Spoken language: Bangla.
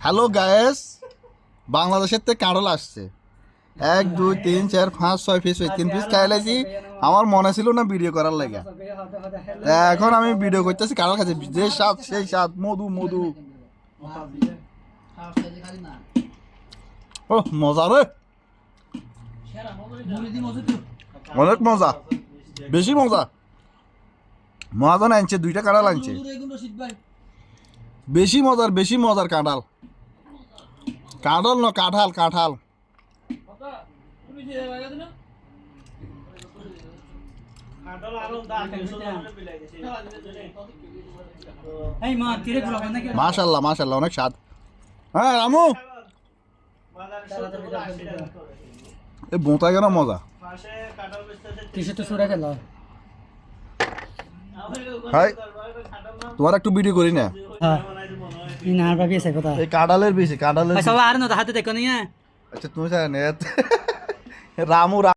হ্যালো গায়েস, বাংলাদেশের থেকে কাঁড়ল আসছে 1 2 3 4 5 6 পিস, 3 পিস খাইলাইছি। আমার মনে ছিল না ভিডিও করার লাগে, এখন আমি ভিডিও করতেছি। কাঁড়ল খাচ্ছি, যে স্বাদ সেই স্বাদ, মধু মধু। ও মজা রে, অনেক মজা, বেশি মজা। মহাজন আনছে, 2টা কাঁড়াল আনছে, বেশি মজার কাঁঠাল। কাঁঠাল না কাঁঠাল, কাঁঠাল। মাশাল্লাহ মাশাল্লাহ, অনেক স্বাদ। হ্যাঁ রামু, এ বোঁতা কেন মজা। হাই, তোমার একটু ভিডিও করি না। এই কাঁঠালের বেশি, কাঁঠালের। হাতে দেখো নিয়ে। আচ্ছা তুমি জানেন রামু।